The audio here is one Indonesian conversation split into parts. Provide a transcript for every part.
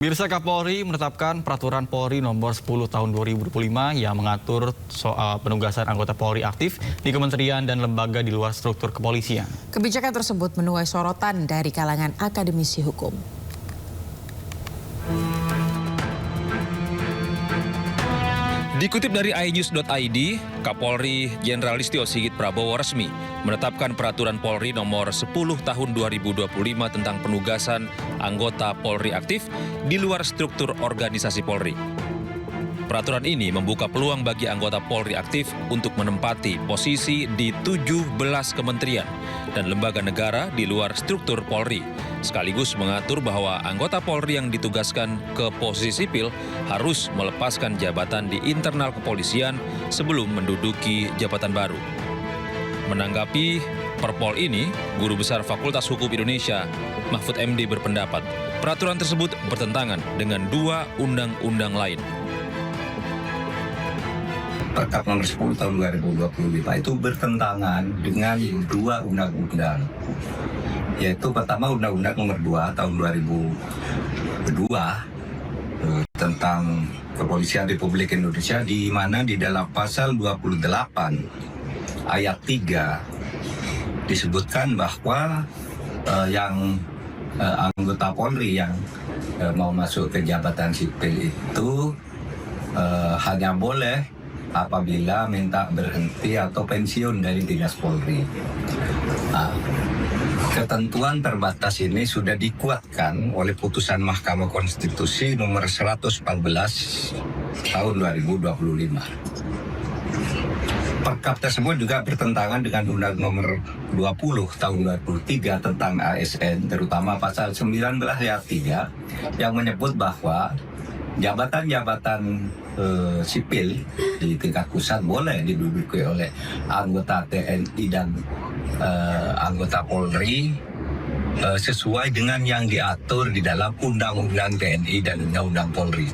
Pemirsa, Kapolri menetapkan Peraturan Polri Nomor 10 Tahun 2025 yang mengatur soal penugasan anggota Polri aktif di kementerian dan lembaga di luar struktur kepolisian. Kebijakan tersebut menuai sorotan dari kalangan akademisi hukum. Dikutip dari inews.id, Kapolri Jenderal Listio Sigit Prabowo resmi menetapkan Peraturan Polri Nomor 10 Tahun 2025 tentang penugasan anggota Polri aktif di luar struktur organisasi Polri. Peraturan ini membuka peluang bagi anggota Polri aktif untuk menempati posisi di 17 kementerian dan lembaga negara di luar struktur Polri, sekaligus mengatur bahwa anggota Polri yang ditugaskan ke posisi sipil harus melepaskan jabatan di internal kepolisian sebelum menduduki jabatan baru. Menanggapi Perpol ini, Guru Besar Fakultas Hukum Indonesia, Mahfud MD berpendapat peraturan tersebut bertentangan dengan dua undang-undang lain. Perkap nomor 10 tahun 2025 itu bertentangan dengan dua undang-undang, yaitu pertama Undang-Undang nomor 2 tahun 2002 tentang Kepolisian Republik Indonesia, di mana di dalam pasal 28 ayat 3 disebutkan bahwa yang anggota Polri yang mau masuk ke jabatan sipil itu hanya boleh apabila minta berhenti atau pensiun dari dinas Polri. Nah, ketentuan terbatas ini sudah dikuatkan oleh putusan Mahkamah Konstitusi nomor 114 tahun 2025. Perkap tersebut juga bertentangan dengan Undang nomor 20 tahun 2003 tentang ASN, terutama pasal 19 ayat 3 yang menyebut bahwa jabatan-jabatan sipil di tingkat pusat boleh diduduki oleh anggota TNI dan anggota Polri sesuai dengan yang diatur di dalam Undang-Undang TNI dan Undang-Undang Polri.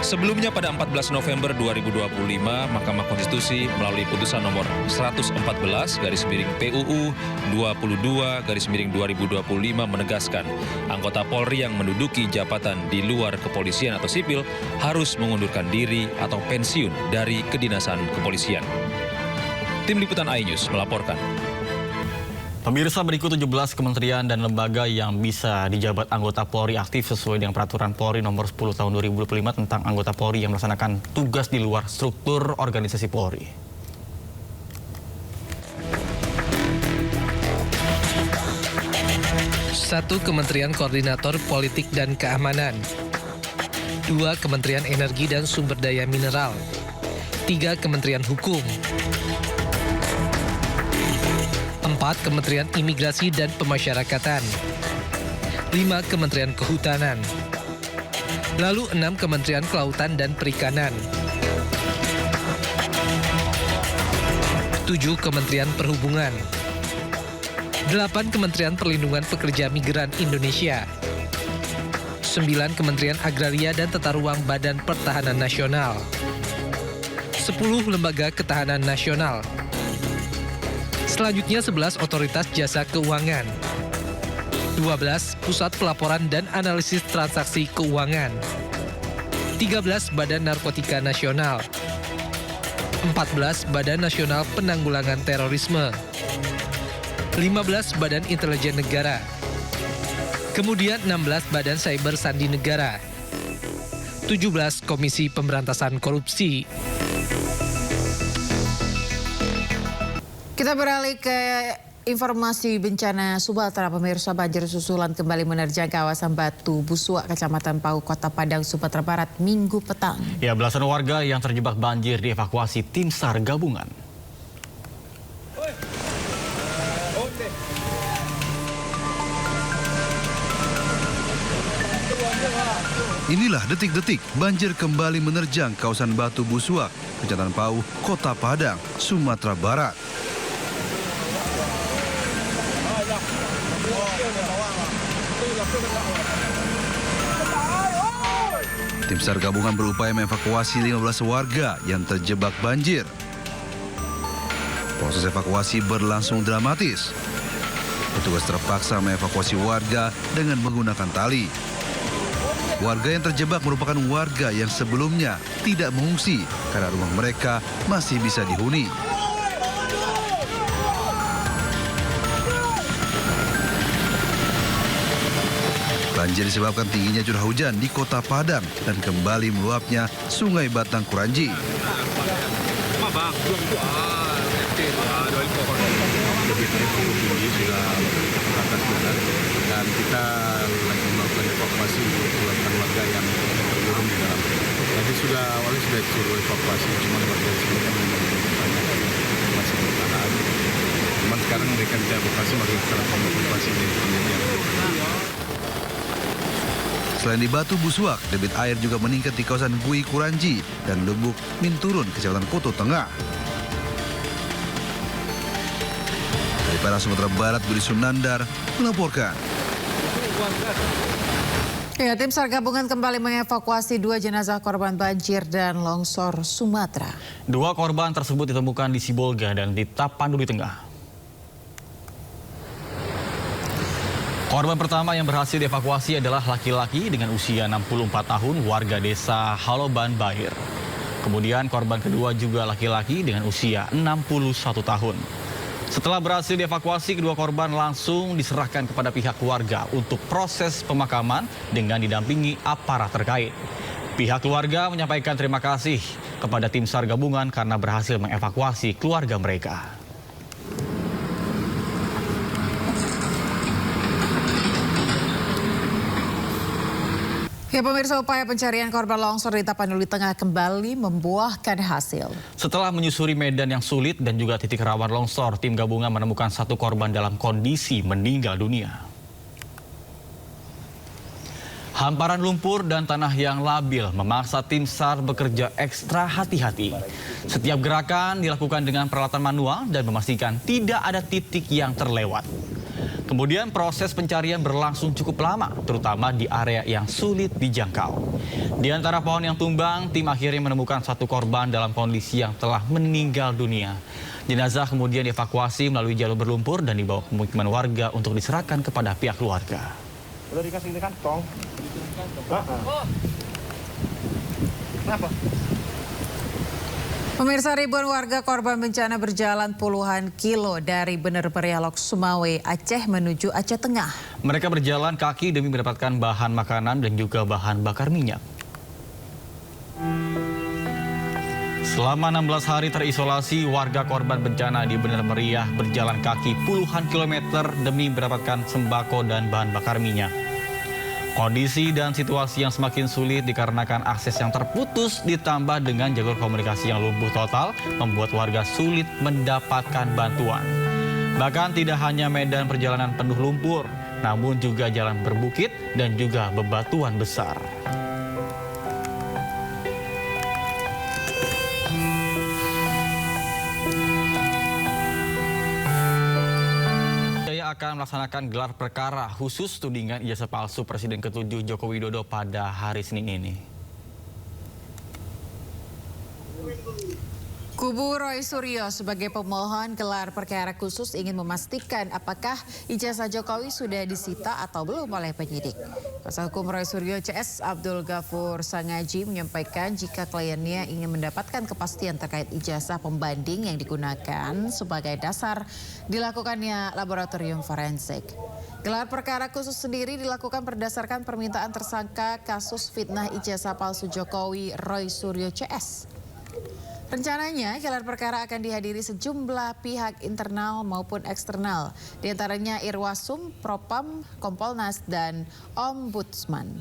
Sebelumnya pada 14 November 2025, Mahkamah Konstitusi melalui putusan nomor 114/PUU 22/2025 menegaskan anggota Polri yang menduduki jabatan di luar kepolisian atau sipil harus mengundurkan diri atau pensiun dari kedinasan kepolisian. Tim Liputan iNews melaporkan. Pemirsa, berikut 17 kementerian dan lembaga yang bisa dijabat anggota Polri aktif sesuai dengan Peraturan Polri Nomor 10 Tahun 2025 tentang anggota Polri yang melaksanakan tugas di luar struktur organisasi Polri. Satu, Kementerian Koordinator Politik dan Keamanan. 2, Kementerian Energi dan Sumber Daya Mineral. 3, Kementerian Hukum. 4, Kementerian Imigrasi dan Pemasyarakatan. 5, Kementerian Kehutanan. Lalu 6, Kementerian Kelautan dan Perikanan. 7, Kementerian Perhubungan. 8, Kementerian Perlindungan Pekerja Migran Indonesia. 9, Kementerian Agraria dan Tata Ruang Badan Pertahanan Nasional. 10, Lembaga Ketahanan Nasional. Selanjutnya 11, Otoritas Jasa Keuangan. 12, Pusat Pelaporan dan Analisis Transaksi Keuangan. 13, Badan Narkotika Nasional. 14, Badan Nasional Penanggulangan Terorisme. 15, Badan Intelijen Negara. Kemudian 16, Badan Cyber Sandi Negara. 17, Komisi Pemberantasan Korupsi. Kita beralih ke informasi bencana Sumatera. Pemirsa, banjir susulan kembali menerjang kawasan Batu Busuak, Kecamatan Pau, Kota Padang, Sumatera Barat, Minggu petang. Ya, belasan warga yang terjebak banjir dievakuasi tim SAR gabungan. Inilah detik-detik banjir kembali menerjang kawasan Batu Busuak, Kecamatan Pau, Kota Padang, Sumatera Barat. Tim SAR gabungan berupaya mengevakuasi 15 warga yang terjebak banjir. Proses evakuasi berlangsung dramatis. Petugas terpaksa mengevakuasi warga dengan menggunakan tali. Warga yang terjebak merupakan warga yang sebelumnya tidak mengungsi karena rumah mereka masih bisa dihuni. Banjir disebabkan tingginya curah hujan di Kota Padang dan kembali meluapnya Sungai Batang Kuranji. Dan kita lagi melakukan evakuasi untuk keluarkan warga yang tergurung di dalam. Tadi awalnya sudah disuruh evakuasi, cuma warga di sini kan banyak masih bertahan. Cuman sekarang mereka bisa evakuasi, maka kita lakukan evakuasi dari penyedia. Selain di Batu Busuak, debit air juga meningkat di kawasan Bui Kuranji dan Lubuk Minturun, Kecamatan Koto Tengah. Dari Padang, Sumatera Barat, Budi Sunandar melaporkan. Ya, tim SAR gabungan kembali mengevakuasi 2 jenazah korban banjir dan longsor Sumatera. 2 korban tersebut ditemukan di Sibolga dan di Tapanuli Tengah. Korban pertama yang berhasil dievakuasi adalah laki-laki dengan usia 64 tahun warga desa Haloban Bahir. Kemudian korban kedua juga laki-laki dengan usia 61 tahun. Setelah berhasil dievakuasi, kedua korban langsung diserahkan kepada pihak keluarga untuk proses pemakaman dengan didampingi aparat terkait. Pihak keluarga menyampaikan terima kasih kepada tim SAR gabungan karena berhasil mengevakuasi keluarga mereka. Ya, pemirsa, upaya pencarian korban longsor di Tapanuli Tengah kembali membuahkan hasil. Setelah menyusuri medan yang sulit dan juga titik rawan longsor, tim gabungan menemukan 1 korban dalam kondisi meninggal dunia. Hamparan lumpur dan tanah yang labil memaksa tim SAR bekerja ekstra hati-hati. Setiap gerakan dilakukan dengan peralatan manual dan memastikan tidak ada titik yang terlewat. Kemudian proses pencarian berlangsung cukup lama, terutama di area yang sulit dijangkau. Di antara pohon yang tumbang, tim akhirnya menemukan 1 korban dalam kondisi yang telah meninggal dunia. Jenazah kemudian dievakuasi melalui jalur berlumpur dan dibawa ke pemukiman warga untuk diserahkan kepada pihak keluarga. Udah dikasih kantong. Kenapa? Pemirsa, ribuan warga korban bencana berjalan puluhan kilo dari Bener Perialok, Sumawe, Aceh menuju Aceh Tengah. Mereka berjalan kaki demi mendapatkan bahan makanan dan juga bahan bakar minyak. Selama 16 hari terisolasi, warga korban bencana di Bener Meriah berjalan kaki puluhan kilometer demi mendapatkan sembako dan bahan bakar minyak. Kondisi dan situasi yang semakin sulit dikarenakan akses yang terputus ditambah dengan jalur komunikasi yang lumpuh total membuat warga sulit mendapatkan bantuan. Bahkan tidak hanya medan perjalanan penuh lumpur, namun juga jalan berbukit dan juga bebatuan besar. Akan melaksanakan gelar perkara khusus tudingan ijazah palsu Presiden ke-7 Joko Widodo pada hari Senin ini. Kubu Roy Suryo sebagai pemohon gelar perkara khusus ingin memastikan apakah ijazah Jokowi sudah disita atau belum oleh penyidik. Kuasa hukum Roy Suryo CS Abdul Ghafur Sangaji menyampaikan jika kliennya ingin mendapatkan kepastian terkait ijazah pembanding yang digunakan sebagai dasar dilakukannya laboratorium forensik. Gelar perkara khusus sendiri dilakukan berdasarkan permintaan tersangka kasus fitnah ijazah palsu Jokowi Roy Suryo CS. Rencananya gelar perkara akan dihadiri sejumlah pihak internal maupun eksternal, diantaranya Irwasum, Propam, Kompolnas, dan Ombudsman.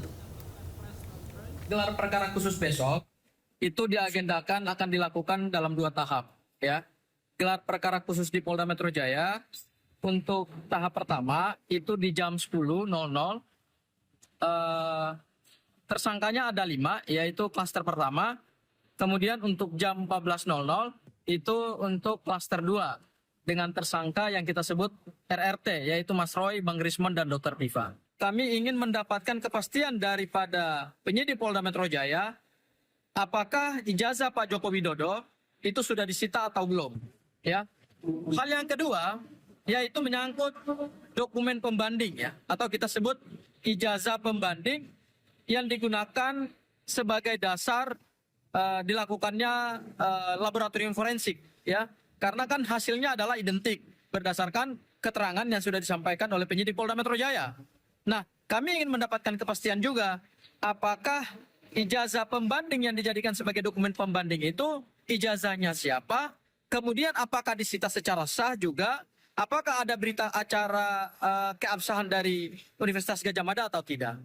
Gelar perkara khusus besok itu diagendakan akan dilakukan dalam 2 tahap, ya. Gelar perkara khusus di Polda Metro Jaya untuk tahap pertama itu di jam 10.00. Tersangkanya ada 5, yaitu klaster pertama. Kemudian untuk jam 14.00 itu untuk klaster 2 dengan tersangka yang kita sebut RRT, yaitu Mas Roy, Bang Rismon, dan Dr. Piva. Kami ingin mendapatkan kepastian daripada penyidik Polda Metro Jaya apakah ijazah Pak Joko Widodo itu sudah disita atau belum. Ya. Hal yang kedua yaitu menyangkut dokumen pembanding, ya, atau kita sebut ijazah pembanding yang digunakan sebagai dasar dilakukannya laboratorium forensik, ya. Karena kan hasilnya adalah identik berdasarkan keterangan yang sudah disampaikan oleh penyidik Polda Metro Jaya. Nah, kami ingin mendapatkan kepastian juga apakah ijazah pembanding yang dijadikan sebagai dokumen pembanding itu ijazahnya siapa, kemudian apakah disita secara sah juga, apakah ada berita acara keabsahan dari Universitas Gadjah Mada atau tidak.